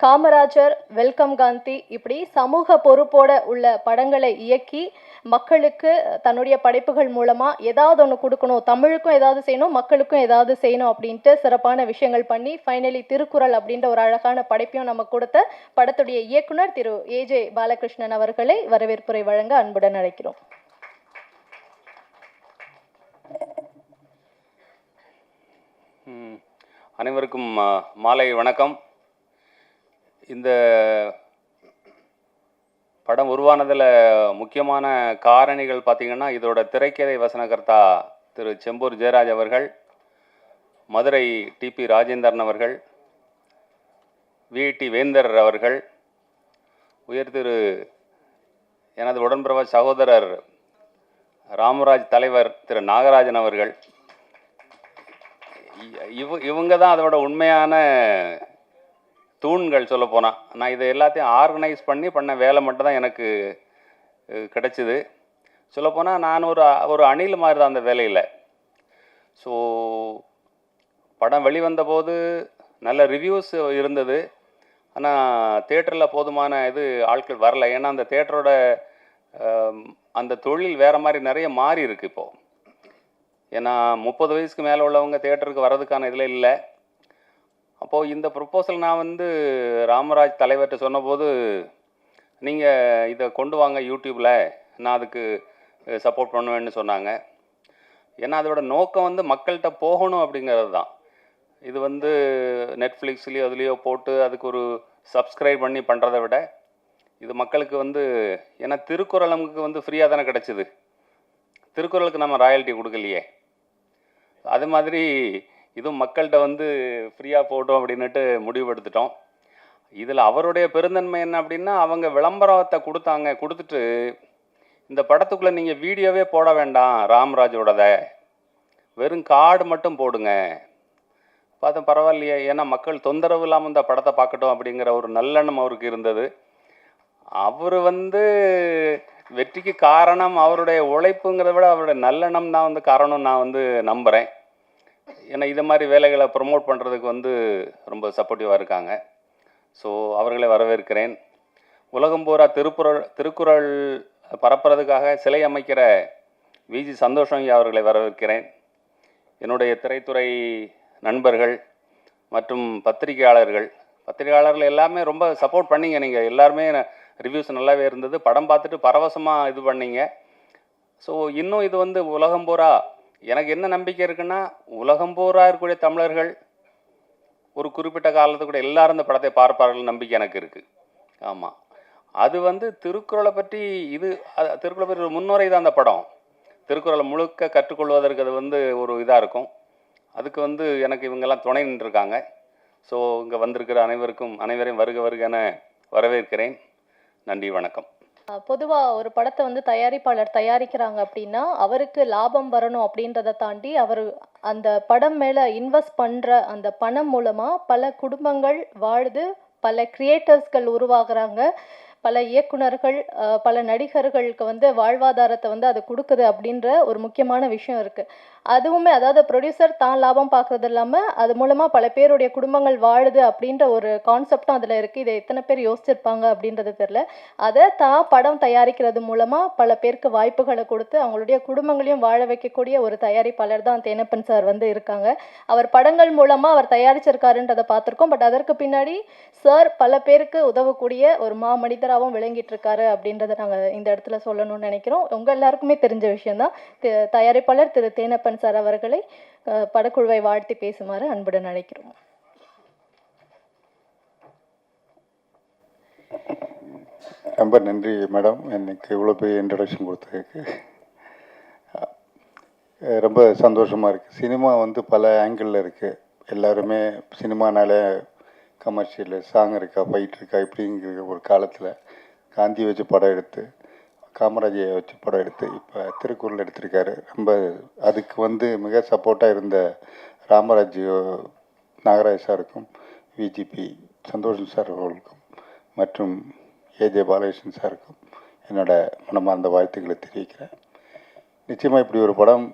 Kamarajar, welcome Gandhi இப்படி சமூக பொறுப்போட உள்ள படங்களை இயக்கி மக்களுக்கு தன்னுடைய படைப்புகள் மூலமா ஏதாவது ஒன்று கொடுக்கணும், தமிழுக்கும் ஏதாவது செய்யணும், மக்களுக்கும் ஏதாவது செய்யணும் அப்படின்ட்டு சிறப்பான விஷயங்கள் பண்ணி ஃபைனலி திருக்குறள் அப்படின்ற ஒரு அழகான படைப்பையும் நமக்கு கொடுத்த படத்துடைய இயக்குனர் திரு ஏஜே பாலகிருஷ்ணன் அவர்களை வரவேற்புரை வழங்க அன்புடன் அழைக்கிறோம். அனைவருக்கும் மாலை வணக்கம். இந்த படம் உருவானதில் முக்கியமான காரணிகள் பார்த்திங்கன்னா, இதோட திரைக்கதை வசனகர்த்தா திரு செம்பூர் ஜெயராஜ் அவர்கள், மதுரை டிபி ராஜேந்திரன் அவர்கள், விடி வேந்தர் அவர்கள், உயர் திரு எனது உடன்பிறவ சகோதரர் ராமராஜ் தலைவர் திரு நாகராஜன் அவர்கள். இவங்க தான் அதோட உண்மையான தூண்கள். சொல்லப்போனால் நான் இதை எல்லாத்தையும் ஆர்கனைஸ் பண்ண வேலை மட்டும்தான் எனக்கு கிடைச்சிது. சொல்லப்போனால் நான் ஒரு அணில் மாதிரி தான் அந்த வேலையில். ஸோ படம் வெளிவந்தபோது நல்ல ரிவ்யூஸ் இருந்தது. ஆனால் தேட்டரில் போதுமான ஆட்கள் வரல. ஏன்னா அந்த தேட்டரோட அந்த தொழில் வேறு மாதிரி நிறைய மாறி இருக்குது இப்போது. ஏன்னா 30 வயசுக்கு மேலே உள்ளவங்க தேட்டருக்கு வர்றதுக்கான இதில் இல்லை. அப்போது இந்த ப்ரொப்போசல் நான் ராமராஜ் தலைவர்கிட்ட சொன்னபோது, நீங்கள் இதை கொண்டு வாங்க யூடியூப்பில், நான் அதுக்கு சப்போர்ட் பண்ணுவேன்னு சொன்னாங்க. ஏன்னா அதோட நோக்கம் மக்கள்கிட்ட போகணும் அப்படிங்கிறது தான். இது நெட்ஃப்ளிக்ஸ்லேயோ அதுலேயோ போட்டு அதுக்கு ஒரு சப்ஸ்கிரைப் பண்ணி பண்ணுறதை விட, இது மக்களுக்கு ஏன்னா திருக்குறள் நமக்கு ஃப்ரீயாக தானே கிடச்சிது. திருக்குறளுக்கு நம்ம ராயல்ட்டி கொடுக்கலையே. அது மாதிரி இதுவும் மக்கள்கிட்ட ஃப்ரீயாக போட்டோம் அப்படின்னுட்டு முடிவெடுத்துட்டோம். இதில் அவருடைய பெருந்தன்மை என்ன அப்படின்னா, அவங்க விளம்பரத்தை கொடுத்துட்டு இந்த படத்துக்குள்ளே நீங்கள் வீடியோவே போட வேண்டாம், ராம்ராஜோடத வெறும் கார்டு மட்டும் போடுங்க. பார்த்தா பரவாயில்லையே, ஏன்னா மக்கள் தொந்தரவு இல்லாமல் இந்த படத்தை பார்க்கட்டும் அப்படிங்கிற ஒரு நல்லெண்ணம் அவருக்கு இருந்தது. அவர் வெற்றிக்கு காரணம் அவருடைய உழைப்புங்கிறத விட அவருடைய நல்லெண்ணம் தான் காரணம் நான் நம்புகிறேன். ஏன்னா இதை மாதிரி வேலைகளை ப்ரொமோட் பண்ணுறதுக்கு ரொம்ப சப்போர்ட்டிவாக இருக்காங்க. ஸோ அவர்களை வரவேற்கிறேன். உலகம் பூரா திருக்குறள் பரப்புறதுக்காக சிலை அமைக்கிற விஜி சந்தோஷம் அவர்களை வரவேற்கிறேன். என்னுடைய திரைத்துறை நண்பர்கள் மற்றும் பத்திரிகையாளர்கள் எல்லாமே ரொம்ப சப்போர்ட் பண்ணிங்க. நீங்கள் எல்லாருமே ரிவ்யூஸ் நல்லாவே இருந்தது. படம் பார்த்துட்டு பரவசமாக இது பண்ணீங்க. ஸோ இன்னும் இது உலகம் பூரா எனக்கு என்ன நம்பிக்கை இருக்குன்னா, உலகம் பூரா இருக்கக்கூடிய தமிழர்கள் ஒரு குறிப்பிட்ட காலத்துக்கு கூட எல்லாரும் இந்த படத்தை பார்ப்பார்கள் நம்பிக்கை எனக்கு இருக்குது. ஆமாம், அது திருக்குறளை பற்றி திருக்குறளை பற்றி ஒரு முன்னுரை தான் அந்த படம். திருக்குறளை முழுக்க கற்றுக்கொள்வதற்கு அது ஒரு இதாக இருக்கும். அதுக்கு எனக்கு இவங்கெல்லாம் துணை நின்றுருக்காங்க. ஸோ இங்கே வந்திருக்கிற அனைவரையும் வருக என வரவேற்கிறேன். நன்றி, வணக்கம். பொதுவாக ஒரு படத்தை தயாரிப்பாளர் தயாரிக்கிறாங்க அப்படின்னா அவருக்கு லாபம் வரணும் அப்படின்றத தாண்டி அவர் அந்த படம் மேலே இன்வெஸ்ட் பண்ணுற அந்த பணம் மூலமாக பல குடும்பங்கள் வாழுது, பல கிரியேட்டர்ஸ்கள் உருவாகிறாங்க, பல இயக்குனர்கள், பல நடிகர்களுக்கு வாழ்வாதாரத்தை அது கொடுக்குது அப்படின்ற ஒரு முக்கியமான விஷயம் இருக்குது. அதுவுமே அதாவது ப்ரொடியூசர் தான் லாபம் பார்க்குறது இல்லாமல் அது மூலமாக பல பேருடைய குடும்பங்கள் வாழுது அப்படின்ற ஒரு கான்செப்டும் அதில் இருக்குது. இதை எத்தனை பேர் யோசிச்சிருப்பாங்க அப்படின்றது தெரில. அதை தான் படம் தயாரிக்கிறது மூலமாக பல பேருக்கு வாய்ப்புகளை கொடுத்து அவங்களுடைய குடும்பங்களையும் வாழ வைக்கக்கூடிய ஒரு தயாரிப்பாளர் தான் தேனப்பன் சார் இருக்காங்க. அவர் படங்கள் மூலமாக அவர் தயாரிச்சிருக்காருன்றதை பார்த்துருக்கோம். பட் அதற்கு பின்னாடி சார் பல பேருக்கு உதவக்கூடிய ஒரு மனிதராகவும் விளங்கிட்டு இருக்காரு அப்படின்றத நாங்கள் இந்த இடத்துல சொல்லணும்னு நினைக்கிறோம். உங்கள் எல்லாருக்குமே தெரிஞ்ச விஷயம்தான். தயாரிப்பாளர் திரு தேனப்பன் சார் அவர்களை படக்குழுவை வாழ்த்தி பேசுமாறு அன்புடன் அழைக்கிறோம். ரொம்ப நன்றி மேடம், எனக்கு இவ்வளோ பெரிய இன்ட்ரடக்ஷன் கொடுத்ததுக்கு. ரொம்ப சந்தோஷமாக இருக்குது. சினிமா பல ஆங்கிளில் இருக்குது. எல்லாருமே சினிமானாலே கமர்ஷியல் சாங் இருக்கா, ஃபைட் இருக்கா, இப்படிங்கிற ஒரு காலத்தில் காந்தி வச்சு படம் எடுத்து, காமராஜை வச்சு படம் எடுத்து, இப்போ திருக்குறள் எடுத்திருக்காரு. ரொம்ப அதுக்கு மிக சப்போர்ட்டாக இருந்த ராமராஜ் நாகராஜ் சாருக்கும், விஜிபி சந்தோஷம் சார் அவர்களுக்கும் மற்றும் ஏஜே பாலகிருஷ்ணன் சாருக்கும் என்னோடய மனமார்ந்த வாழ்த்துக்களை தெரிவிக்கிறேன். நிச்சயமாக இப்படி ஒரு படம்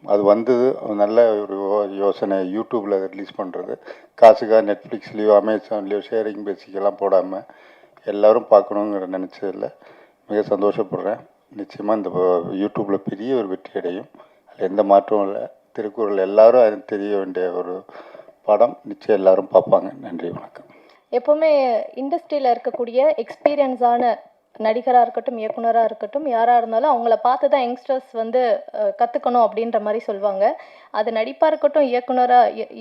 அது வந்தது நல்ல ஒரு யோசனை. யூடியூப்பில் அதை ரிலீஸ் பண்ணுறது, காசுக்காக நெட்ஃப்ளிக்ஸ்லேயோ அமேசான்லேயோ ஷேரிங் பேசிக்கெல்லாம் போடாமல் எல்லோரும் பார்க்கணுங்கிற நினச்சதில் மிக சந்தோஷப்படுறேன். நிச்சயமாக இந்த யூடியூப்பில் பெரிய ஒரு வெற்றி அடையும், அதில் எந்த மாற்றமும் இல்லை. திருக்குறள் எல்லாரும் அது தெரிய வேண்டிய ஒரு படம், நிச்சயம் எல்லாரும் பார்ப்பாங்க. நன்றி, வணக்கம். எப்போவுமே இண்டஸ்ட்ரியில் இருக்கக்கூடிய எக்ஸ்பீரியன்ஸான நடிகராக இருக்கட்டும், இயக்குனராக இருக்கட்டும், யாராக இருந்தாலும் அவங்கள பார்த்து தான் யங்ஸ்டர்ஸ் வந்து கற்றுக்கணும் அப்படின்ற மாதிரி சொல்லுவாங்க. அது நடிப்பாக இருக்கட்டும்,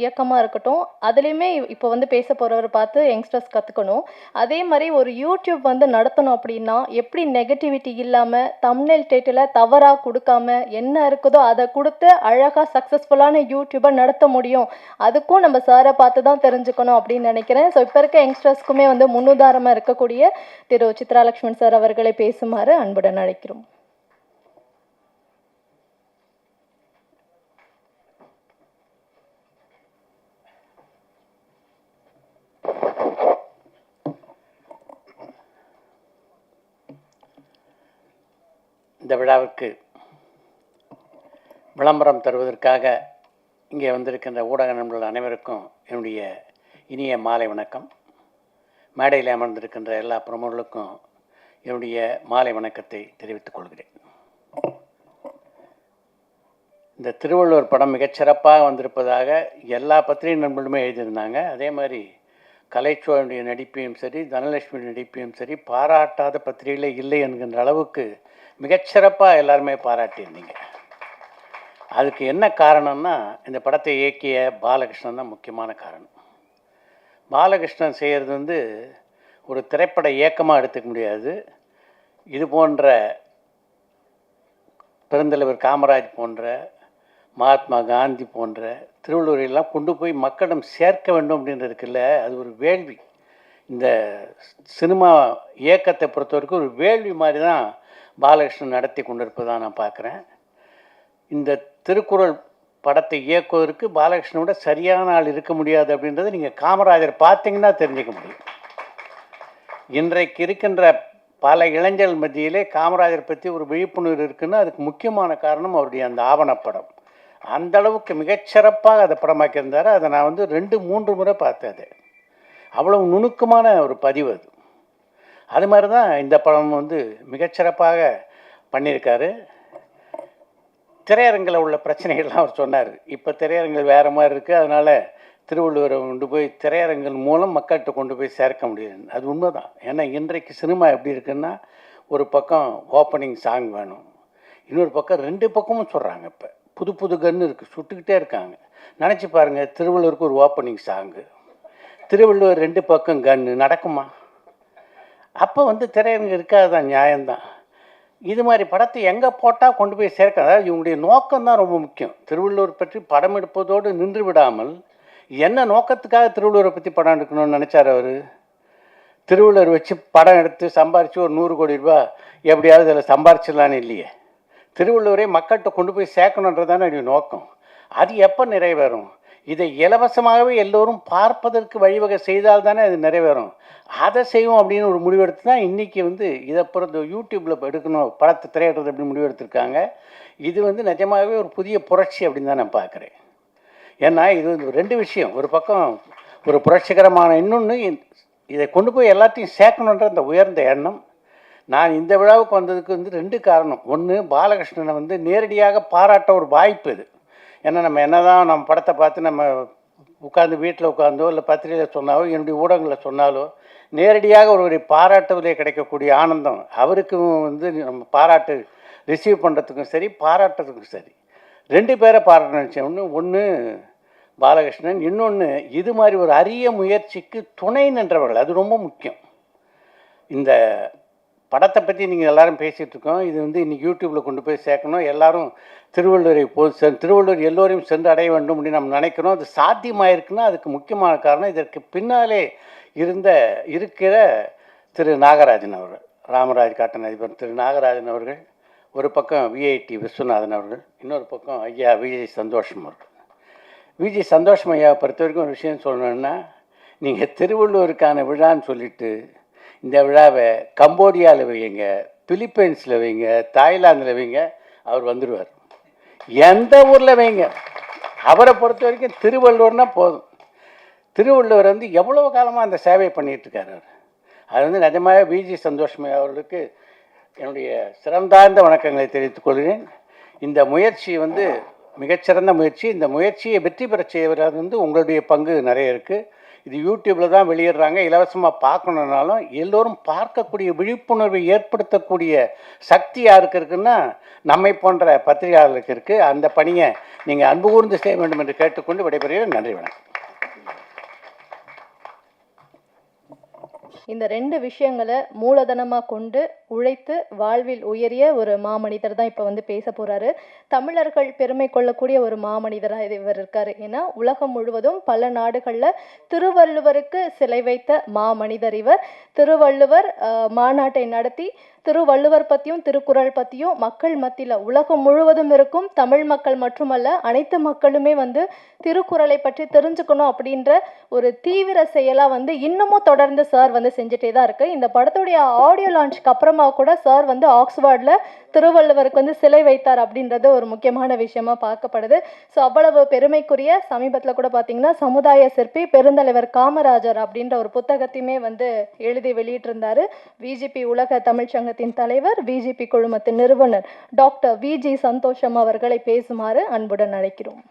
இயக்கமாக இருக்கட்டும், அதுலேயுமே இப்போ வந்து பேச போகிறவரை பார்த்து யங்ஸ்டர்ஸ் கற்றுக்கணும். அதே மாதிரி ஒரு யூடியூப் வந்து நடத்தணும் அப்படின்னா எப்படி நெகட்டிவிட்டி இல்லாமல் தம்ப்நெயில் டைட்டிலை தவறாக கொடுக்காம என்ன இருக்குதோ அதை கொடுத்து அழகாக சக்ஸஸ்ஃபுல்லான யூடியூபை நடத்த முடியும். அதுக்கும் நம்ம சாரை பார்த்து தான் தெரிஞ்சுக்கணும் அப்படின்னு நினைக்கிறேன். ஸோ இப்போ இருக்க யங்ஸ்டர்ஸ்க்குமே வந்து முன்னுதாரணமாக இருக்கக்கூடிய திரு சித்ராலக்ஷ்மன் சார் அவர்களை பேசுமாறு அன்புடன் அழைக்கிறோம். இந்த விழாவிற்கு விளம்பரம் தருவதற்காக இங்கே வந்திருக்கின்ற ஊடக நண்பர்கள் அனைவருக்கும் என்னுடைய இனிய மாலை வணக்கம். மேடையில் அமர்ந்திருக்கின்ற எல்லா பிரமுகர்களுக்கும் என்னுடைய மாலை வணக்கத்தை தெரிவித்துக் கொள்கிறேன். இந்த திருவள்ளுவர் படம் மிகச்சிறப்பாக வந்திருப்பதாக எல்லா பத்திரிகை நண்பர்களுமே எழுதியிருந்தாங்க. அதே மாதிரி கலைச்சோழனுடைய நடிப்பையும் சரி, தனலட்சுமி நடிப்பையும் சரி, பாராட்டாத பத்திரிகைகளே இல்லை என்கின்ற அளவுக்கு மிகச்சிறப்பாக எல்லாருமே பாராட்டியிருந்தீங்க. அதுக்கு என்ன காரணம்னா, இந்த படத்தை இயக்கிய பாலகிருஷ்ணன் தான் முக்கியமான காரணம். பாலகிருஷ்ணன் செய்கிறது வந்து ஒரு திரைப்பட இயக்கமாக எடுத்துக்க முடியாது. இது போன்ற பெருந்தலைவர் காமராஜ் போன்ற, மகாத்மா காந்தி போன்ற திருவள்ளுவரையெல்லாம் கொண்டு போய் மக்களிடம் சேர்க்க வேண்டும் அப்படின்றதுக்குல்ல, அது ஒரு வேள்வி. இந்த சினிமா இயக்கத்தை பொறுத்த வரைக்கும் ஒரு வேள்வி மாதிரி தான் பாலகிருஷ்ணன் நடத்தி கொண்டிருப்பதாக நான் பார்க்குறேன். இந்த திருக்குறள் படத்தை இயக்குவதற்கு பாலகிருஷ்ணனோட சரியான ஆள் இருக்க முடியாது அப்படின்றத நீங்கள் காமராஜர் பார்த்தீங்கன்னா தெரிஞ்சுக்க முடியும். இன்றைக்கு இருக்கின்ற பல இளைஞர்கள் மத்தியிலே காமராஜர் பற்றி ஒரு விழிப்புணர்வு இருக்குன்னா அதுக்கு முக்கியமான காரணம் அவருடைய அந்த ஆவணப்படம். அந்த அளவுக்கு மிகச்சிறப்பாக அதை படமாக்கியிருந்தார். அதை நான் வந்து 2-3 முறை பார்த்தேன். அது அவ்வளவு நுணுக்கமான ஒரு பதிவு. அது மாதிரி தான் இந்த படம் வந்து மிகச்சிறப்பாக பண்ணியிருக்காரு. திரையரங்கில் உள்ள பிரச்சனைகள்லாம் அவர் சொன்னார். இப்போ திரையரங்குகள் வேறு மாதிரி இருக்குது, அதனால் திருவள்ளுவரை கொண்டு போய் திரையரங்குகள் மூலம் மக்கள்கிட்ட கொண்டு போய் சேர்க்க முடியாது. அது உண்மை தான். ஏன்னா இன்றைக்கு சினிமா எப்படி இருக்குன்னா, ஒரு பக்கம் ஓப்பனிங் சாங் வேணும், இன்னொரு பக்கம் 2 பக்கமும் சொல்கிறாங்க. இப்போ புது புது கன்று இருக்குது, சுட்டுக்கிட்டே இருக்காங்க. நினச்சி பாருங்கள், திருவள்ளுவருக்கு ஒரு ஓப்பனிங் சாங்கு, திருவள்ளுவர் 2 பக்கம் கன்று நடக்குமா? அப்போ வந்து திரையரங்கு இருக்காது தான், நியாயம்தான். இது மாதிரி படத்தை எங்கே போட்டால் கொண்டு போய் சேர்க்க, அதாவது இவங்களுடைய நோக்கம்தான் ரொம்ப முக்கியம். திருவள்ளுவர் பற்றி படம் எடுப்பதோடு நின்று விடாமல் என்ன நோக்கத்துக்காக திருவள்ளுவரை பற்றி படம் எடுக்கணும்னு நினச்சார் அவர்? திருவள்ளுவர் வச்சு படம் எடுத்து சம்பாரித்து ஒரு 100 கோடி ரூபா எப்படியாவது அதில் சம்பாரிச்சிடலான்னு இல்லையே. திருவள்ளுவரை மக்கள்கிட்ட கொண்டு போய் சேர்க்கணுன்றதான நோக்கம். அது எப்போ நிறைவேறும்? இதை இலவசமாகவே எல்லோரும் பார்ப்பதற்கு வழிவகை செய்தால் தானே அது நிறைவேறும். அதை செய்வோம் அப்படின்னு ஒரு முடிவெடுத்து தான் இன்றைக்கி வந்து இதை பொறுத்த யூடியூப்பில் எடுக்கணும், படத்தை திரையிடுறது அப்படின்னு முடிவெடுத்திருக்காங்க. இது வந்து நிஜமாகவே ஒரு புதிய புரட்சி அப்படின்னு தான் நான் பார்க்குறேன். ஏன்னா இது வந்து 2 விஷயம். ஒரு பக்கம் ஒரு புரட்சிகரமான, இன்னொன்று இதை கொண்டு போய் எல்லாத்தையும் சேர்க்கணுன்ற அந்த உயர்ந்த எண்ணம். நான் இந்த விழாவுக்கு வந்ததுக்கு வந்து 2 காரணம். ஒன்று, பாலகிருஷ்ணனை வந்து நேரடியாக பாராட்ட ஒரு வாய்ப்பு இது. ஏன்னா நம்ம என்ன தான் நம்ம படத்தை பார்த்து நம்ம உட்காந்து வீட்டில் உட்காந்தோ இல்லை பத்திரிகையில் சொன்னாலோ என்னுடைய ஊடகங்களில் சொன்னாலோ நேரடியாக ஒருவரை பாராட்டுவதிலே கிடைக்கக்கூடிய ஆனந்தம், அவருக்கும் வந்து நம்ம பாராட்டு ரிசீவ் பண்ணுறதுக்கும் சரி, பாராட்டுறதுக்கும் சரி. 2 பேரை பாராட்ட நினச்சேன். ஒன்று பாலகிருஷ்ணன், இன்னொன்று இது மாதிரி ஒரு அரிய முயற்சிக்கு துணை நின்றவர்கள். அது ரொம்ப முக்கியம். இந்த படத்தை பற்றி நீங்கள் எல்லோரும் பேசிகிட்டு இருக்கோம். இது வந்து இன்றைக்கி யூடியூப்பில் கொண்டு போய் சேர்க்கணும், எல்லோரும் திருவள்ளுவரை திருவள்ளுவர் எல்லோரையும் சென்று அடைய வேண்டும் அப்படின்னு நம்ம நினைக்கிறோம். அது சாத்தியமாயிருக்குன்னா அதுக்கு முக்கியமான காரணம் இதற்கு பின்னாலே இருக்கிற திரு நாகராஜன் அவர்கள், ராமராஜ் காட்டன் அதிபர் திரு நாகராஜன் அவர்கள், ஒரு பக்கம் விஐடி விஸ்வநாதன் அவர்கள், இன்னொரு பக்கம் ஐயா விஜய் சந்தோஷம் அவர்கள். விஜய் சந்தோஷம் ஐயாவை பொறுத்த வரைக்கும் ஒரு விஷயம் சொல்லணுன்னா, நீங்கள் திருவள்ளுவருக்கான விழான்னு சொல்லிவிட்டு இந்த விழாவை கம்போடியாவில் வைங்க, பிலிப்பைன்ஸில் வைங்க, தாய்லாந்தில் வைங்க, அவர் வந்துடுவார். எந்த ஊரில் வைங்க, அவரை பொறுத்த வரைக்கும் திருவள்ளுவர்னா போதும். திருவள்ளுவர் வந்து எவ்வளோ காலமாக அந்த சேவை பண்ணிகிட்ருக்காரு அவர். அது வந்து நிஜமாக விஜி சந்தோஷமே அவர்களுக்கு என்னுடைய சிறந்தார்ந்த வணக்கங்களை தெரிவித்துக் கொள்கிறேன். இந்த முயற்சி வந்து மிகச்சிறந்த முயற்சி. இந்த முயற்சியை வெற்றி பெற செய்வது வந்து உங்களுடைய பங்கு நிறைய இருக்குது. இது யூடியூப்பில் தான் வெளியிடுறாங்க. இலவசமாக பார்க்கணுன்னாலும் எல்லோரும் பார்க்கக்கூடிய விழிப்புணர்வை ஏற்படுத்தக்கூடிய சக்தி யாருக்கு இருக்குன்னா நம்மை போன்ற பத்திரிகையாளர்களுக்கு இருக்குது. அந்த பணியை நீங்கள் அன்பு கூர்ந்து செய்ய வேண்டும் என்று கேட்டுக்கொண்டு விடைபெறுகிறேன். நன்றி, வணக்கம். இந்த 2 விஷயங்களை மூலதனமாக கொண்டு உழைத்து வாழ்வில் உயரிய ஒரு மாமனிதர் தான் இப்போ வந்து பேச போகிறாரு. தமிழர்கள் பெருமை கொள்ளக்கூடிய ஒரு மாமனிதராக இவர் இருக்கார். ஏன்னா உலகம் முழுவதும் பல நாடுகளில் திருவள்ளுவருக்கு சிலை வைத்த மாமனிதர் இவர். திருவள்ளுவர் மாநாட்டை நடத்தி திருவள்ளுவர் பற்றியும் திருக்குறள் பற்றியும் மக்கள் மத்தியில் உலகம் முழுவதும் இருக்கும் தமிழ் மக்கள் மட்டுமல்ல அனைத்து மக்களுமே வந்து திருக்குறளை பற்றி தெரிஞ்சுக்கணும் அப்படின்ற ஒரு தீவிர செயலாக வந்து இன்னமும் தொடர்ந்து சார் வந்து செஞ்சுட்டே தான் இருக்குது. இந்த படத்துடைய ஆடியோ லான்ச்சுக்கு அப்புறமா கூட சார் வந்து ஆக்ஸ்ஃபோர்டில் திருவள்ளுவருக்கு வந்து சிலை வைத்தார் அப்படின்றது ஒரு முக்கியமான விஷயமா பார்க்கப்படுது. ஸோ அவ்வளவு பெருமைக்குரிய சமீபத்தில் கூட பார்த்தீங்கன்னா சமுதாய சிற்பி பெருந்தலைவர் காமராஜர் அப்படின்ற ஒரு புத்தகத்தையுமே வந்து எழுதி வெளியிட்டிருந்தார். விஜிபி உலக தமிழ்ச்சங்கத்தின் தலைவர், விஜிபி குழுமத்தின் நிறுவனர் டாக்டர் விஜி சந்தோஷம் அவர்களை பேசுமாறு அன்புடன் அழைக்கிறோம்.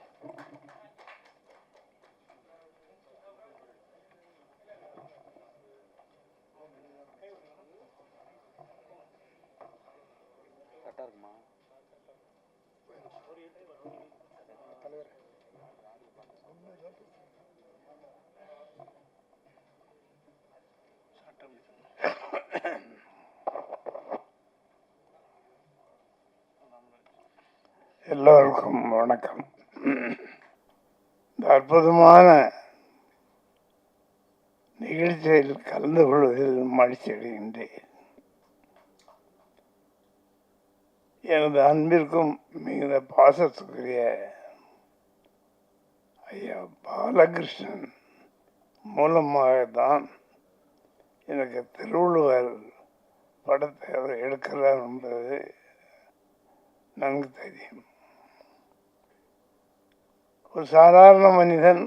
எல்லோருக்கும் வணக்கம். இந்த அற்புதமான நிகழ்ச்சியில் கலந்து கொள்வதில் மகிழ்ச்சி அடைகின்றேன். எனது அன்பிற்கும் மிகுந்த பாசத்துக்குரிய ஐயா பாலகிருஷ்ணன் மூலமாகத்தான் எனக்கு திருவள்ளுவர் படத்தை அவர் எடுக்கிறார் என்பது நன்கு தெரியும். ஒரு சாதாரண மனிதன்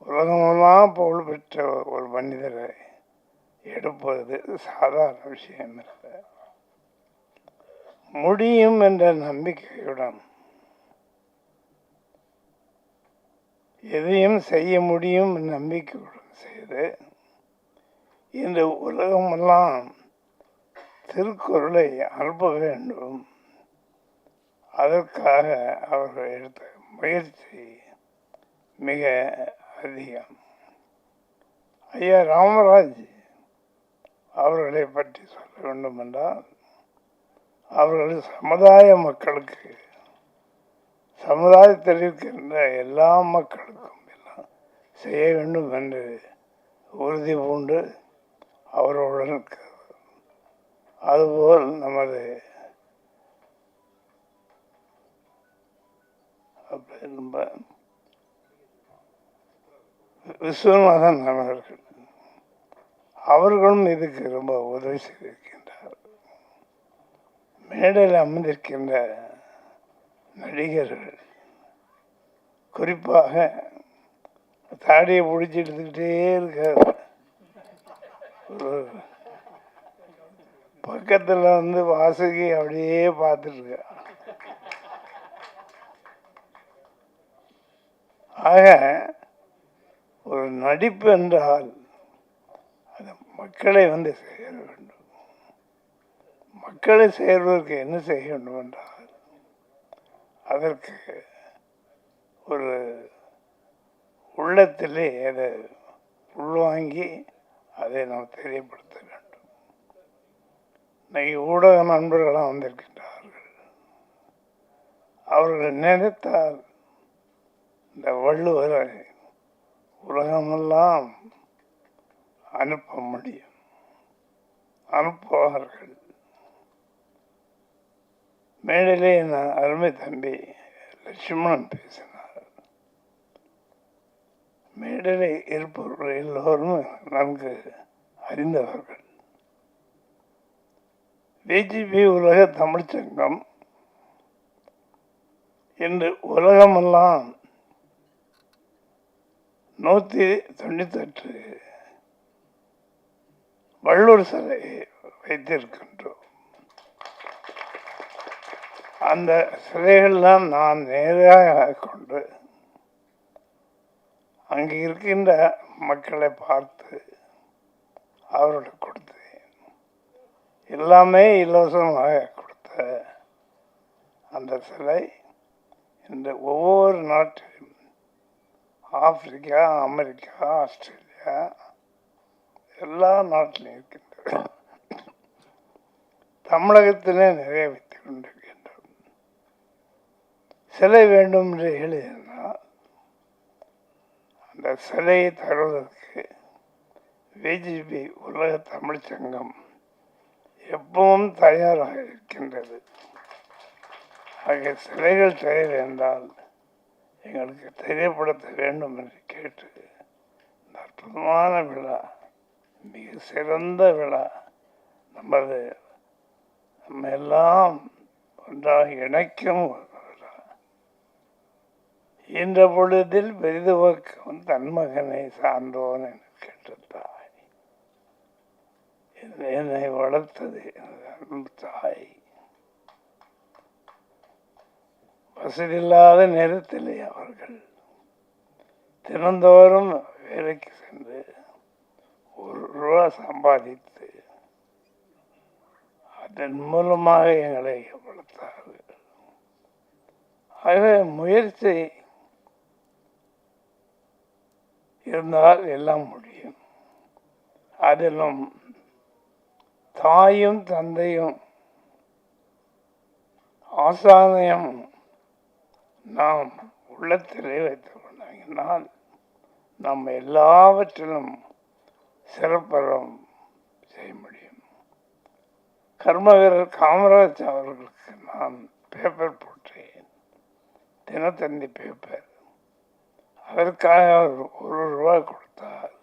உலகமெல்லாம் புகழ் பெற்ற ஒரு மனிதரை எடுப்பது சாதாரண விஷயம் இல்லை. முடியும் என்ற நம்பிக்கையுடன் எதையும் செய்ய முடியும் நம்பிக்கையுடன் செய்து இந்த உலகமெல்லாம் திருக்குறளை அனுப்ப வேண்டும். அதற்காக அவர்கள் எடுத்த முயற்சி மிக அதிகம். ஐயா ராமராஜ் அவர்களை பற்றி சொல்ல வேண்டும் என்றால் அவர்கள் சமுதாய மக்களுக்கு, சமுதாயத்தில் இருக்கின்ற எல்லா மக்களுக்கும் எல்லாம் செய்ய வேண்டும் என்று உறுதி பூண்டு அவர்களுடன் இருக்கிறது. அதுபோல் நமது விஸ்வநாதன் அவர்களும் இதுக்கு ரொம்ப உதவி செய்திருக்கின்றார். மேடையில் அமர்ந்திருக்கின்ற நடிகர்கள் குறிப்பாக தாடியை பிடிச்சி எடுத்துக்கிட்டே இருக்கார். பக்கத்தில் வந்து வாசுகி அப்படியே பார்த்துட்டு. ஆக ஒரு நடிப்பு என்றால் அது மக்களை வந்து சேர வேண்டும். மக்களை சேர்வதற்கு என்ன செய்ய வேண்டும் என்றால் அதற்கு ஒரு உள்ளத்திலே அதை உள்வாங்கி அதை நாம் தெரியப்படுத்த வேண்டும். இன்னைக்கு ஊடக நண்பர்களாக வந்திருக்கின்றார்கள். அவர்கள் நினைத்தால் இந்த வள்ளுவரை உலகமெல்லாம் அனுப்ப முடியும், அனுப்புவார்கள். மேடையிலே நான் அருமை தம்பி லட்சுமணன் பேசினார். மேடையில் இருப்பவர்கள் எல்லோரும் நன்கு அறிந்தவர்கள். விஜிபி உலக தமிழ்ச்சங்கம் இன்று உலகமெல்லாம் 198 வள்ளுவர் சிலை வைத்திருக்கின்றோம். அந்த சிலைகள்லாம் நான் நேராக கொண்டு அங்கே இருக்கின்ற மக்களை பார்த்து அவர்களுக்கு கொடுத்தேன். எல்லாமே இலவசமாக கொடுத்த அந்த சிலை இந்த ஒவ்வொரு நாட்டிலும் ஆப்பிரிக்கா, அமெரிக்கா, ஆஸ்திரேலியா எல்லா நாட்டிலும் இருக்கின்றது. தமிழகத்திலே நிறைய வைத்துக் கொண்டிருக்கின்றோம். சிலை வேண்டும் என்று எழுதினால் அந்த சிலையை தருவதற்கு பிஜேபி உலக தமிழ் சங்கம் எப்பவும் தயாராக இருக்கின்றது. ஆகிய சிலைகள் தேவை என்றால் எங்களுக்கு தெரியப்படுத்த வேண்டும் என்று கேட்டு இந்த அற்புதமான விழா, மிக சிறந்த விழா, நம்ம எல்லாம் ஒன்றாக இணைக்கும் விழா. இந்த பொழுதில் பெரிதுவக்கும் தன் மகனை சார்ந்தோன் என கேட்ட தாய், என்னை வளர்த்தது அன்பு தாய். வசதியில்லாத நேரத்திலே அவர்கள் தினந்தோறும் வேலைக்கு சென்று ₹1 சம்பாதித்து அதன் மூலமாக எங்களை வளர்த்தார்கள். ஆகவே முயற்சி இருந்தால் எல்லாம் முடியும். அதிலும் தாயும் தந்தையும் ஆசானையும் நாம் உள்ளத்திலே வைத்துக் கொண்டால் நம்ம எல்லாவற்றிலும் சிறப்பறம் செய்ய முடியும். கர்மவீரர் காமராஜ் அவர்களுக்கு நான் பேப்பர் போட்டேன், தினத்தந்தி பேப்பர். அதற்காக அவர் ₹1 கொடுத்தார்.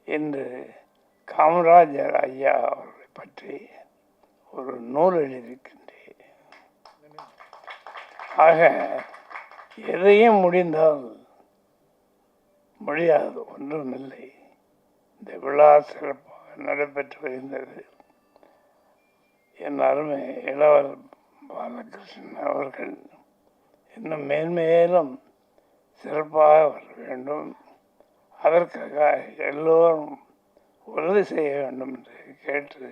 இன்று காமராஜர் ஐயா அவர்களை பற்றி ஒரு நூல் எழுதியிருக்கின்றேன். ஆக எதையும் முடிந்தால் முடியாது ஒன்றும் இல்லை. இந்த விழா சிறப்பாக நடைபெற்று வருகின்றது. என் அருமை இளவர் பாலகிருஷ்ணன் அவர்கள் இன்னும் மேன்மேலும் சிறப்பாக வர வேண்டும். அதற்காக எல்லோரும் உறுதி செய்ய வேண்டும் என்று கேட்டு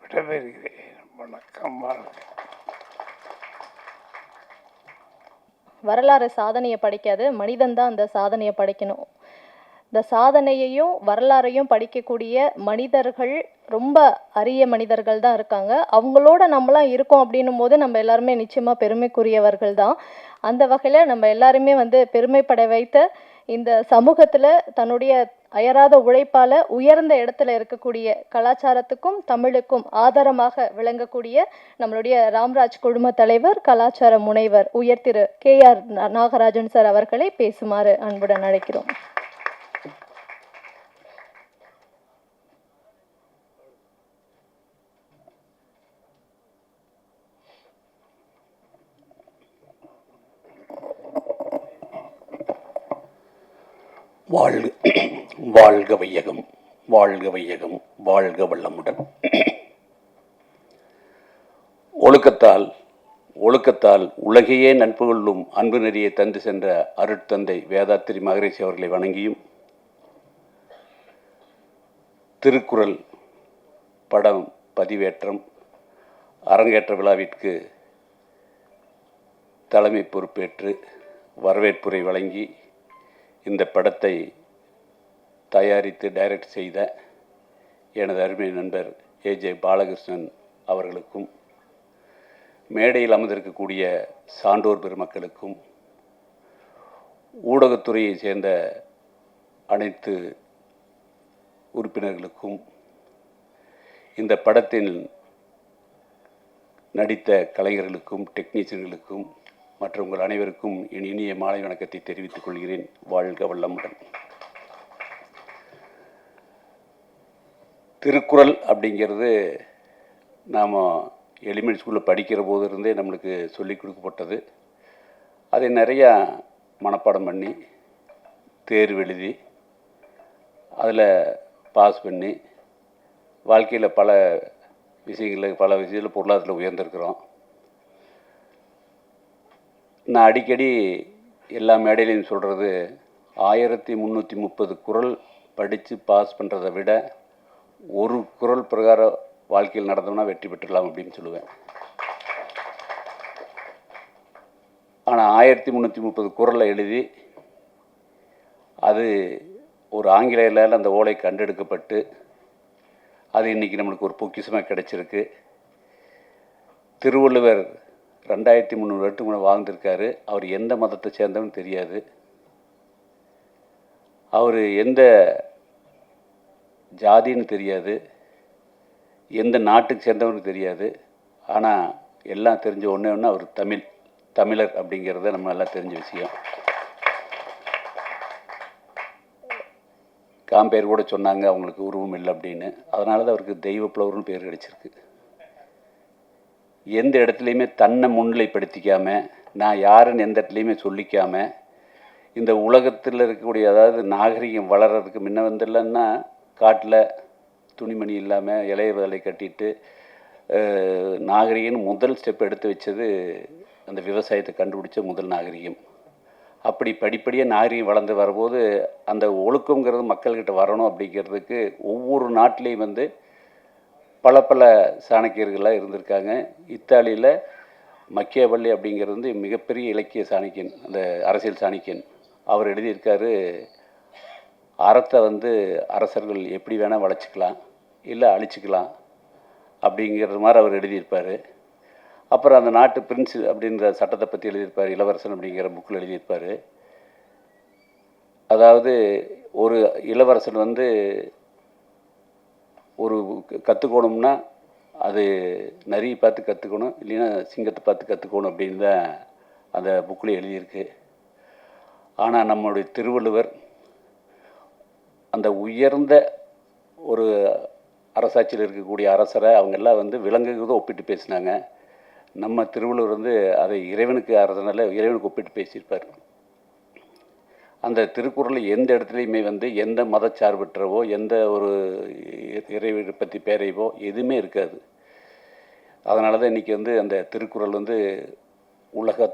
விடைபெறுகிறேன். வணக்கம், வாழ்க. வரலாறு சாதனையை படைக்காது, மனிதன் தான் அந்த சாதனையை படைக்கணும். இந்த சாதனையையும் வரலாறையும் படிக்கக்கூடிய மனிதர்கள் ரொம்ப அரிய மனிதர்கள் தான் இருக்காங்க. அவங்களோட நம்மளாம் இருக்கோம் அப்படின்னும் போது நம்ம எல்லாருமே நிச்சயமாக பெருமைக்குரியவர்கள் தான். அந்த வகையில் நம்ம எல்லாருமே பெருமைப்பட வைத்த இந்த சமூகத்தில் தன்னுடைய அயராத உழைப்பால் உயர்ந்த இடத்துல இருக்கக்கூடிய கலாச்சாரத்துக்கும் தமிழுக்கும் ஆதாரமாக விளங்கக்கூடிய நம்மளுடைய ராம்ராஜ் குழும தலைவர், கலாச்சார முனைவர் உயர் திரு KR நாகராஜன் சார் அவர்களை பேசுமாறு அன்புடன் அழைக்கிறோம். வாழ்க வையகம், வாழ்க வையகம், வாழ்க வளமுடன். ஒழுக்கத்தால் உலகையே நட்பு கொள்ளும் அன்பு நெறியை தந்து சென்ற அருட்தந்தை வேதாத்திரி மகரிஷி அவர்களை வணங்கியும், திருக்குறள் படம் பதிவேற்றம் அரங்கேற்ற விழாவிற்கு தலைமை பொறுப்பேற்று வரவேற்புரை வழங்கி இந்த படத்தை தயாரித்து டைரக்ட் செய்த எனது அருமை நண்பர் AJ பாலகிருஷ்ணன் அவர்களுக்கும், மேடையில் அமர்ந்திருக்கக்கூடிய சான்றோர் பெருமக்களுக்கும், ஊடகத்துறையை சேர்ந்த அனைத்து உறுப்பினர்களுக்கும், இந்த படத்தில் நடித்த கலைஞர்களுக்கும் டெக்னீஷியன்களுக்கும் மற்றும் உங்கள் அனைவருக்கும் என் இனிய மாலை வணக்கத்தை தெரிவித்துக் கொள்கிறேன். வாழ்க வளமுடன். திருக்குறள் அப்படிங்கிறது நாம் எலிமெண்ட் ஸ்கூலில் படிக்கிற போது இருந்தே நம்மளுக்கு சொல்லிக் கொடுக்கப்பட்டது. அதை நிறையா மனப்பாடம் பண்ணி தேர்வு எழுதி அதில் பாஸ் பண்ணி வாழ்க்கையில் பல விஷயத்தில் பொருளாதாரத்தில் உயர்ந்திருக்கிறோம். நான் அடிக்கடி எல்லா மேடையிலையும் சொல்கிறது, 1330 குறள் படித்து பாஸ் பண்ணுறதை விட ஒரு குறள் பிரகாரம் வாழ்க்கையில் நடந்தோம்னா வெற்றி பெற்றுடலாம் அப்படின்னு சொல்லுவேன். ஆனால் 1330 குறளை எழுதி அது ஒரு ஆங்கிலேயரால் அந்த ஓலை கண்டெடுக்கப்பட்டு அது இன்றைக்கி நம்மளுக்கு ஒரு பொக்கிஷமாக கிடைச்சிருக்கு. திருவள்ளுவர் 2300 வருஷத்துக்கு முன்னே வாழ்ந்திருக்காரு. அவர் எந்த மதத்தை சேர்ந்தவன்னு தெரியாது, அவர் எந்த ஜாதின்னு தெரியாது, எந்த நாட்டுக்கு சேர்ந்தவனுக்கு தெரியாது. ஆனால் எல்லாம் தெரிஞ்ச ஒன்று அவர் தமிழர் அப்படிங்கிறத நம்ம எல்லாம் தெரிஞ்ச விஷயம். காம்பேர் கூட சொன்னாங்க அவங்களுக்கு உருவம் இல்லை அப்படின்னு. அதனால தான் அவருக்கு தெய்வ புலவர்னு பேர் கிடைச்சிருக்கு. எந்த இடத்துலையுமே தன்னை முன்னிலைப்படுத்திக்காமல், நான் யாருன்னு எந்த இடத்துலையுமே சொல்லிக்காமல், இந்த உலகத்தில் இருக்கக்கூடிய, அதாவது நாகரிகம் வளர்கிறதுக்கு முன்ன இல்லைன்னா காட்டில் துணிமணி இல்லாமல் இலைய வேலை கட்டிட்டு நாகரிகம்னு முதல் ஸ்டெப் எடுத்து வச்சது அந்த விவசாயத்தை கண்டுபிடிச்ச முதல் நாகரிகம். அப்படி படிப்படியாக நாகரிகம் வளர்ந்து வரும்போது அந்த ஒழுக்கங்கிறது மக்கள்கிட்ட வரணும் அப்படிங்கிறதுக்கு ஒவ்வொரு நாட்டிலையும் பல சாணக்கியர்களாக இருந்திருக்காங்க. இத்தாலியில் மக்கியவல்லி அப்படிங்கிறது மிகப்பெரிய இலக்கிய சாணக்கியன், அந்த அரசியல் சாணக்கியன். அவர் எழுதியிருக்காரு, அறத்தை அரசர்கள் எப்படி வேணால் வளைச்சிக்கலாம் இல்லை அழிச்சிக்கலாம் அப்படிங்கிறது மாதிரி அவர் எழுதியிருப்பார். அப்புறம் அந்த நாட்டு பிரின்ஸ் அப்படின்ற சட்டத்தை பற்றி எழுதியிருப்பார், இளவரசன் அப்படிங்கிற புக்கில் எழுதியிருப்பார். அதாவது ஒரு இளவரசன் ஒரு கற்றுக்கணும்னா அது நரியை பார்த்து கற்றுக்கணும், இல்லைன்னா சிங்கத்தை பார்த்து கற்றுக்கணும் அப்படின்னு தான் அந்த புக்கில் எழுதியிருக்கு. ஆனால் நம்முடைய திருவள்ளுவர் அந்த உயர்ந்த ஒரு அரசாட்சியில் இருக்கக்கூடிய அரசரை அவங்கெல்லாம் விலங்குகளை ஒப்பிட்டு பேசினாங்க. நம்ம திருவள்ளுவர் அதை இறைவனுக்கு அரசனால இறைவனுக்கு ஒப்பிட்டு பேசியிருப்பார். அந்த திருக்குறளை எந்த இடத்துலையுமே எந்த மதச்சார்பற்றவோ எந்த ஒரு இறைவனை பற்றி பேரைவோ எதுவுமே இருக்காது. அதனால தான் இன்றைக்கி அந்த திருக்குறள் உலக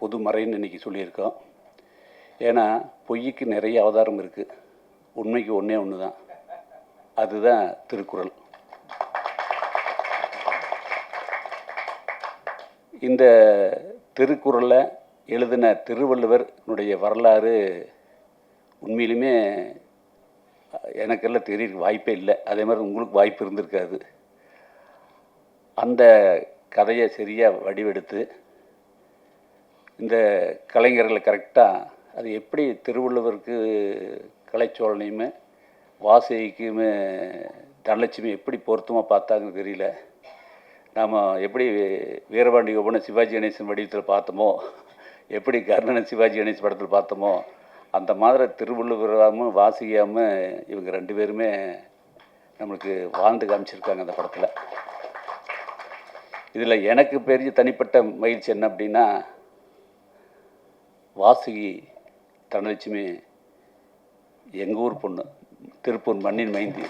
பொதுமறைன்னு இன்றைக்கி சொல்லியிருக்கோம். ஏன்னா பொய்யுக்கு நிறைய அவதாரம் இருக்குது, உண்மைக்கு ஒன்றே ஒன்று தான், அதுதான் திருக்குறள். இந்த திருக்குறளை எழுதின திருவள்ளுவருடைய வரலாறு உண்மையிலுமே எனக்கெல்லாம் தெரிய வாய்ப்பே இல்லை. அதே மாதிரி உங்களுக்கு வாய்ப்பு இருந்திருக்காது. அந்த கதையை சரியாக வடிவெடுத்து இந்த கலைஞர்களை கரெக்டாக அது எப்படி திருவள்ளுவருக்கு கலைச்சோழனையுமே வாசகிக்குமே தனலட்சுமி எப்படி பொருத்தமாக பார்த்தாங்கன்னு தெரியல. நாம் எப்படி வீரபாண்டி கோபனை சிவாஜி கணேசன் வடிவத்தில் பார்த்தோமோ, எப்படி கர்ணனை சிவாஜி கணேசன் படத்தில் பார்த்தோமோ, அந்த மாதிரி திருவள்ளுவராமல் வாசிக்காமல் இவங்க ரெண்டு பேருமே நம்மளுக்கு வாழ்ந்து காமிச்சிருக்காங்க அந்த படத்தில். இதில் எனக்கு பெரிய தனிப்பட்ட மகிழ்ச்சி என்ன அப்படின்னா, வாசுகி தனலட்சுமி எங்கள் ஊர் பொண்ணு, திருப்பூர் மண்ணின் மைந்தி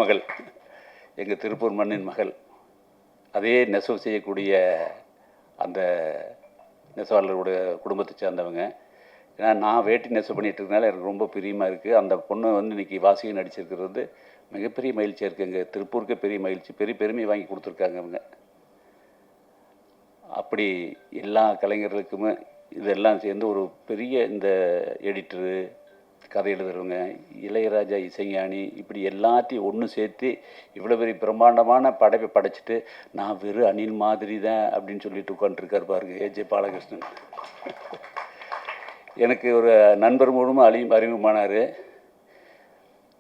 மகள், எங்கள் திருப்பூர் மண்ணின் மகள். அதே நெசவு செய்யக்கூடிய அந்த நெசவாளர்களுடைய குடும்பத்தை சேர்ந்தவங்க. ஏன்னா நான் வேட்டி நெசவு பண்ணிகிட்டு இருக்கனால எனக்கு ரொம்ப பிரியமாக இருக்குது. அந்த பொண்ணு இன்றைக்கி வாசிகை நடிச்சிருக்கிறது மிகப்பெரிய மகிழ்ச்சியாக இருக்குது. எங்கள் திருப்பூருக்கே பெரிய மகிழ்ச்சி, பெரிய பெருமை வாங்கி கொடுத்துருக்காங்க அவங்க. அப்படி எல்லா கலைஞர்களுக்குமே இதெல்லாம் சேர்ந்து ஒரு பெரிய இந்த எடிட்டரு, கதை எழுதுறவங்க, இளையராஜா இசைஞானி, இப்படி எல்லாத்தையும் ஒன்று சேர்த்து இவ்வளோ பெரிய பிரம்மாண்டமான படைப்பை படைச்சிட்டு நான் வெறும் அணில் மாதிரி தான் அப்படின்னு சொல்லிட்டு உட்காந்துருக்காரு பாருங்க ஏஜே பாலகிருஷ்ணன். எனக்கு ஒரு நண்பர் மூலமாக அறிமுகமானார்.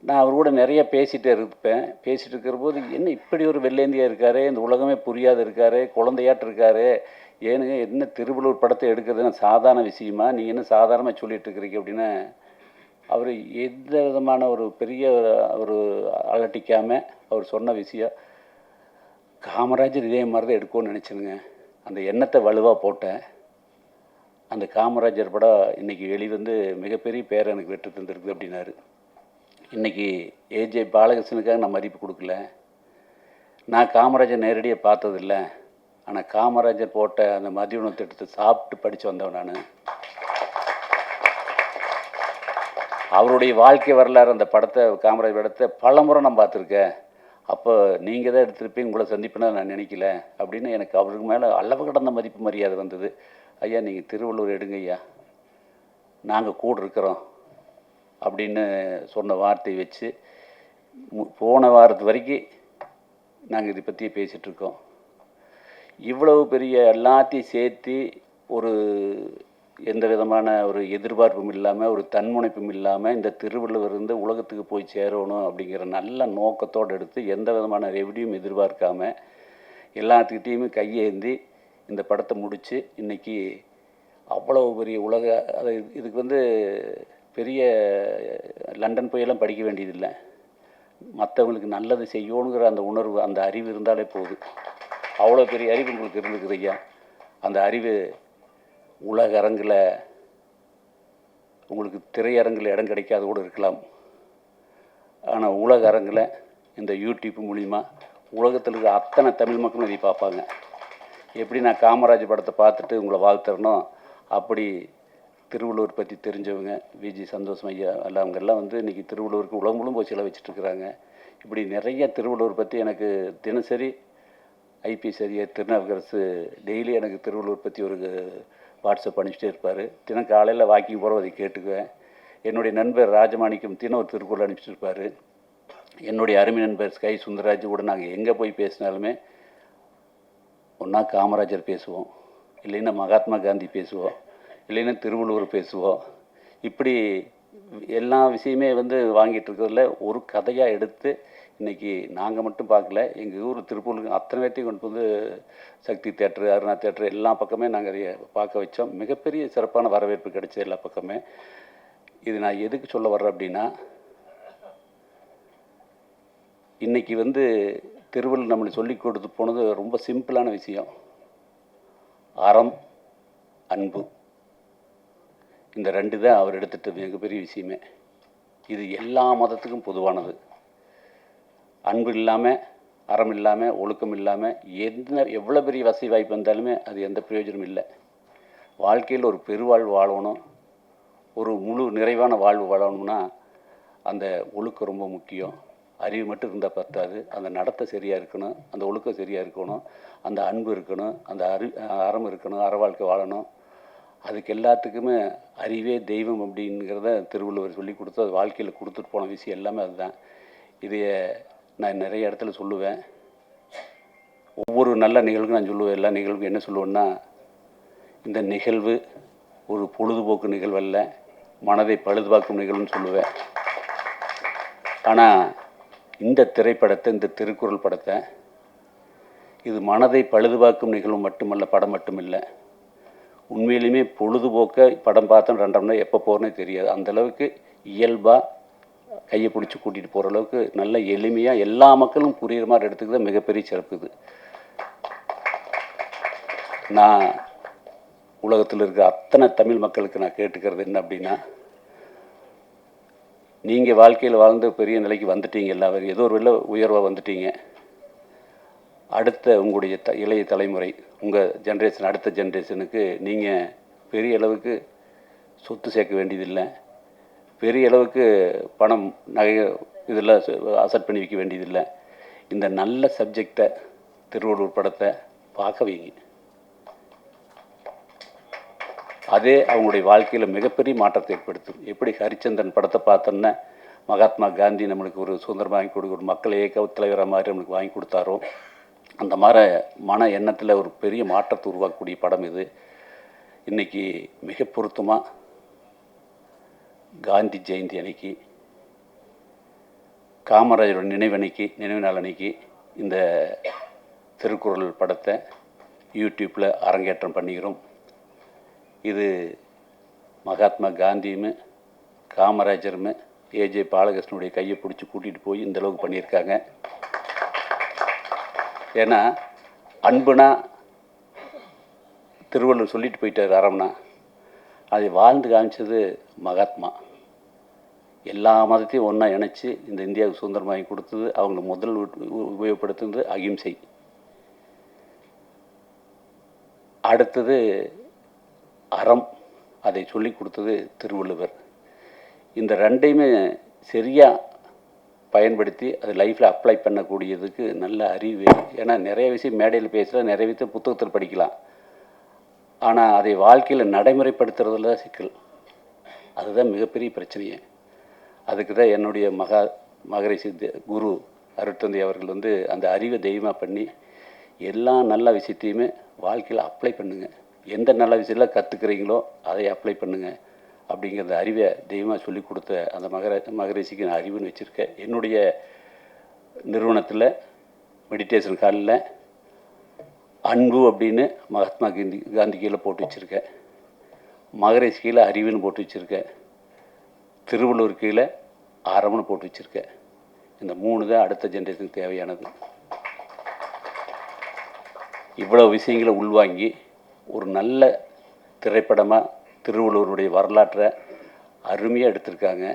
நான் அவர் கூட நிறைய பேசிகிட்டே இருப்பேன். பேசிகிட்டு இருக்கிற போது என்ன இப்படி ஒரு வெள்ளேந்தியாக இருக்கார், இந்த உலகமே புரியாத இருக்கார், குழந்தையாட்டு இருக்கார், ஏனுங்க என்ன திருவள்ளுவர் படத்தை எடுக்கிறதுனா சாதாரண விஷயமா, நீங்கள் என்ன சாதாரணமாக சொல்லிகிட்டு இருக்கிறீங்க அப்படின்னு அவர் எந்த விதமான ஒரு பெரிய ஒரு அலட்டிக்காமல் அவர் சொன்ன விஷயம், காமராஜர் இதே மாதிரி தான் எடுக்கும்னு நினச்சினுங்க. அந்த எண்ணத்தை வலுவாக போட்டேன். அந்த காமராஜர் படம் இன்றைக்கி வெளிவந்து மிகப்பெரிய பேரை எனக்கு வெற்றி தந்திருக்கு அப்படின்னாரு. இன்றைக்கி ஏஜே பாலகிருஷ்ணனுக்காக நான் மதிப்பு கொடுக்கல. நான் காமராஜர் நேரடியாக பார்த்ததில்ல. ஆனால் காமராஜர் போட்ட அந்த மதிய உணவு திட்டத்தை சாப்பிட்டு படித்து வந்தவன் நான். அவருடைய வாழ்க்கை வரலாறு அந்த படத்தை, காமராஜர் படத்தை பல முறை நான் பார்த்துருக்கேன். அப்போ நீங்கள் தான் எடுத்துருப்பீங்க, உங்களை சந்திப்புன்னு நான் நினைக்கல அப்படின்னு எனக்கு அவருக்கு மேலே அளவு கடந்த மதிப்பு மரியாதை வந்தது. ஐயா நீங்கள் திருவள்ளுவர் எடுங்க ஐயா, நாங்கள் கூட இருக்கிறோம் அப்படின்னு சொன்ன வார்த்தையை வச்சு போன வாரத்து வரைக்கும் நாங்கள் இதை பற்றியே பேசிகிட்ருக்கோம். இவ்வளவு பெரிய எல்லாத்தையும் சேர்த்து ஒரு எந்த விதமான ஒரு எதிர்பார்ப்பும் இல்லாமல், ஒரு தன்முனைப்பும் இல்லாமல் இந்த திருவள்ளுவர் இருந்து உலகத்துக்கு போய் சேரணும் அப்படிங்கிற நல்ல நோக்கத்தோடு எடுத்து எந்த விதமான ரெவடியும் எதிர்பார்க்காம எல்லாத்துக்கிட்டேயுமே கையேந்தி இந்த படத்தை முடித்து இன்றைக்கி அவ்வளோ பெரிய உலக அது இதுக்கு வந்து பெரிய லண்டன் போயெல்லாம் படிக்க வேண்டியதில்லை. மற்றவங்களுக்கு நல்லது செய்யணுங்கிற அந்த உணர்வு, அந்த அறிவு இருந்தாலே போதும். அவ்வளோ பெரிய அறிவு உங்களுக்கு இருந்துக்குது ஐயா. அந்த அறிவு உலக அரங்கில் உங்களுக்கு திரையரங்கில் இடம் கிடைக்காது கூட இருக்கலாம். ஆனால் உலக அரங்கில் இந்த யூடியூப் மூலிமா உலகத்தில் இருக்கிற அத்தனை தமிழ் மக்களும் இதை பார்ப்பாங்க. எப்படி நான் காமராஜர் படத்தை பார்த்துட்டு உங்களை வாழ்த்துறனோ, அப்படி திருவள்ளுவர் பற்றி தெரிஞ்சவங்க விஜி சந்தோஷம் ஐயா எல்லாம் அவங்கெல்லாம் வந்து இன்றைக்கி திருவள்ளுவருக்கு உலகம் முழுவதும் போய் செலவச்சிட்ருக்குறாங்க. இப்படி நிறைய திருவள்ளுவர் பற்றி எனக்கு தினசரி ஐபிஎஸ் அதிகாரி திருநாவுக்கரசு டெய்லி எனக்கு திருவள்ளுவர் பற்றி ஒரு வாட்ஸ்அப் அனுப்பிச்சிட்டே இருப்பார். தினம் காலையில் வாக்கிங் போகிற அதை கேட்டுக்குவேன். என்னுடைய நண்பர் ராஜமாணிக்கம் தினம் ஒரு திருக்குறள் அனுப்பிச்சிருப்பார். என்னுடைய அருமை நண்பர் ஸ்கை சுந்தரராஜ் கூட நாங்கள் எங்கே போய் பேசினாலுமே ஒன்றா காமராஜர் பேசுவோம், இல்லைன்னா மகாத்மா காந்தி பேசுவோம், இல்லைன்னா திருவள்ளுவர் பேசுவோம். இப்படி எல்லா விஷயமே வந்து வாங்கிட்டு இருக்கிறதுல ஒரு கதையாக எடுத்து இன்றைக்கி நாங்கள் மட்டும் பார்க்கல, எங்கள் ஊர் திருப்பூருக்கு அத்தனை பேர்த்தையும் கொண்டு வந்து சக்தி தேட்டரு, அருணா தேட்டரு எல்லா பக்கமே நாங்கள் அதை பார்க்க வச்சோம். மிகப்பெரிய சிறப்பான வரவேற்பு கிடைச்சது எல்லா பக்கமே. இது நான் எதுக்கு சொல்ல வர்றேன் அப்படின்னா, இன்றைக்கி வந்து திருவள்ளுவர் நம்மளுக்கு சொல்லி கொடுத்து போனது ரொம்ப சிம்பிளான விஷயம். அறம், அன்பு, இந்த ரெண்டு தான் அவர் எடுத்துகிட்டு மிகப்பெரிய விஷயமே. இது எல்லா மதத்துக்கும் பொதுவானது. அன்பு இல்லாமல், அறம் இல்லாமல், ஒழுக்கம் இல்லாமல் எவ்வளோ பெரிய வசதி வாய்ப்பு வந்தாலுமே அது எந்த பிரயோஜனமும் இல்லை. வாழ்க்கையில் ஒரு பெருவாழ்வு வாழணும், ஒரு முழு நிறைவான வாழ்வு வாழணும்னா அந்த ஒழுக்கம் ரொம்ப முக்கியம். அறிவு மட்டும் இருந்தால் பத்தாது, அந்த நடத்தை சரியாக இருக்கணும், அந்த ஒழுக்கம் சரியாக இருக்கணும், அந்த அன்பு இருக்கணும், அந்த அறம் இருக்கணும், அற வாழ்க்கை வாழணும். அதுக்கு எல்லாத்துக்குமே அறிவே தெய்வம் அப்படிங்கிறத திருவள்ளுவர் சொல்லி கொடுத்து அது வாழ்க்கையில் கொடுத்துட்டு போன விஷயம் எல்லாமே அதுதான். இதைய நான் நிறைய இடத்துல சொல்லுவேன். ஒவ்வொரு நல்ல நிகழ்வுக்கும் நான் சொல்லுவேன். எல்லா நிகழ்வுக்கும் என்ன சொல்லுவேன்னா, இந்த நிகழ்வு ஒரு பொழுதுபோக்கு நிகழ்வு அல்ல, மனதை பழுதுபார்க்கும் நிகழ்வுன்னு சொல்லுவேன். ஆனால் இந்த திரைப்படத்தை, இந்த திருக்குறள் படத்தை, இது மனதை பழுதுபார்க்கும் நிகழ்வு மட்டுமல்ல, படம் மட்டுமில்லை, உண்மையிலுமே பொழுதுபோக்க படம் பார்த்தோம் 2.5 மணி நேரம் எப்போ போகிறனே தெரியாது. அந்தளவுக்கு இயல்பாக கையை பிடிச்சி கூட்டிகிட்டு போகிற அளவுக்கு நல்ல எளிமையாக எல்லா மக்களும் புரிகிற மாதிரி எடுத்துக்கிறது மிகப்பெரிய சிறப்பு. இது நான் உலகத்தில் இருக்கிற அத்தனை தமிழ் மக்களுக்கு நான் கேட்டுக்கிறது என்ன அப்படின்னா, நீங்கள் வாழ்க்கையில் வாழ்ந்து பெரிய நிலைக்கு வந்துட்டீங்க, எல்லாரும் ஏதோ ஒரு வெளில உயர்வாக வந்துட்டீங்க. அடுத்த உங்களுடைய இளைய தலைமுறை, உங்கள் ஜென்ரேஷன், அடுத்த ஜென்ரேஷனுக்கு நீங்கள் பெரிய அளவுக்கு சொத்து சேர்க்க வேண்டியதில்லை, பெரிய அளவுக்கு பணம் நகை இதெல்லாம் அசட் பண்ணி வைக்க வேண்டியதில்லை. இந்த நல்ல சப்ஜெக்டை, திருவள்ளுவர் படத்தை பார்க்க வைங்க. அதே அவங்களுடைய வாழ்க்கையில் மிகப்பெரிய மாற்றத்தை ஏற்படுத்தும். எப்படி ஹரிச்சந்திரன் படத்தை பார்த்தோன்னா மகாத்மா காந்தி நம்மளுக்கு ஒரு சுதந்திரம் வாங்கி கொடுக்க, ஒரு மக்கள் இயக்க தலைவராக மாதிரி நம்மளுக்கு வாங்கி கொடுத்தாரோ, அந்த மாதிரி மன எண்ணத்தில் ஒரு பெரிய மாற்றத்தை உருவாக்கக்கூடிய படம் இது. இன்றைக்கி மிக பொருத்தமாக காந்தி ஜெயந்தி அன்னைக்கு, காமராஜரோட நினைவு நாள் அன்னைக்கு இந்த திருக்குறள் படத்தை யூடியூப்பில் அரங்கேற்றம் பண்ணிக்கிறோம். இது மகாத்மா காந்தியுமே காமராஜருமே ஏஜே பாலகிருஷ்ணனுடைய கையை பிடிச்சி கூட்டிகிட்டு போய் இந்தளவுக்கு பண்ணியிருக்காங்க. ஏன்னா அன்புனா திருவள்ளுவர் சொல்லிட்டு போயிட்டார், அறம்னா அதை வாழ்ந்து காமிச்சது மகாத்மா. எல்லா மதத்தையும் ஒன்றா இணைச்சி இந்த இந்தியாவுக்கு சுதந்திரம் வாங்கி கொடுத்தது, அவங்க முதல் உபயோகப்படுத்துனது அகிம்சை. அடுத்தது அறம், அதை சொல்லி கொடுத்தது திருவள்ளுவர். இந்த ரெண்டையுமே சரியாக பயன்படுத்தி அது லைஃப்பில் அப்ளை பண்ணக்கூடியதுக்கு நல்ல அறிவு. ஏன்னா நிறைய விஷயம் மேடையில் பேசலாம், நிறைய விஷயம் புத்தகத்தில் படிக்கலாம், ஆனால் அதை வாழ்க்கையில் நடைமுறைப்படுத்துறதுல தான் சிக்கல். அதுதான் மிகப்பெரிய பிரச்சனையே. அதுக்கு தான் என்னுடைய மகரிஷி குரு அருட்தந்தை அவர்கள் வந்து அந்த அறிவை தெய்வமாக பண்ணி எல்லா நல்ல விஷயத்தையுமே வாழ்க்கையில் அப்ளை பண்ணுங்கள், எந்த நல்ல விஷயத்தில் கற்றுக்குறீங்களோ அதை அப்ளை பண்ணுங்கள் அப்படிங்கிறத அறிவை தெய்வமாக சொல்லி கொடுத்த அந்த மகரிஷிக்கு நான் அறிவுன்னு வச்சுருக்கேன். என்னுடைய நிறுவனத்தில் மெடிடேஷன் ஹாலில் அன்பு அப்படின்னு மகாத்மா காந்தி கீழே போட்டு வச்சுருக்கேன், மகரிஷி கீழே அறிவுன்னு போட்டு வச்சுருக்கேன், திருவள்ளுவர் கீழே அறம்னு போட்டு வச்சுருக்கேன். இந்த 3 தான் அடுத்த ஜென்ரேஷனுக்கு தேவையானது. இவ்வளோ விஷயங்களை உள்வாங்கி ஒரு நல்ல திரைப்படமாக திருவள்ளுவருடைய வரலாற்றை அருமையாக எடுத்திருக்காங்க.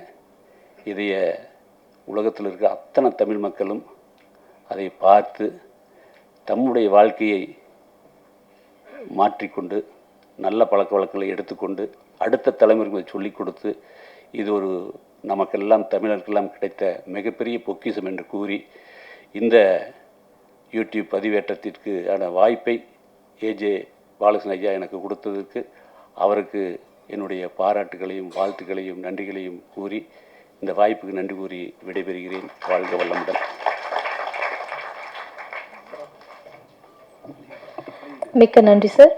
இதைய உலகத்தில் இருக்க அத்தனை தமிழ் மக்களும் அதை பார்த்து தம்முடைய வாழ்க்கையை மாற்றிக்கொண்டு நல்ல பழக்க வழக்கங்களை எடுத்துக்கொண்டு அடுத்த தலைமுறைக்கு சொல்லிக் கொடுத்து, இது ஒரு நமக்கெல்லாம் தமிழருக்கெல்லாம் கிடைத்த மிகப்பெரிய பொக்கிஷம் என்று கூறி இந்த யூடியூப் பதிவேற்றத்திற்கான வாய்ப்பை ஏஜே பாலகிருஷ்ணன் ஐயா எனக்கு கொடுத்ததற்கு அவருக்கு என்னுடைய பாராட்டுகளையும் வாழ்த்துக்களையும் நன்றிகளையும் கூறி இந்த வாய்ப்புக்கு நன்றி கூறி விடைபெறுகிறேன். வாழ்க வளமுடன். மிக்க நன்றி சார்.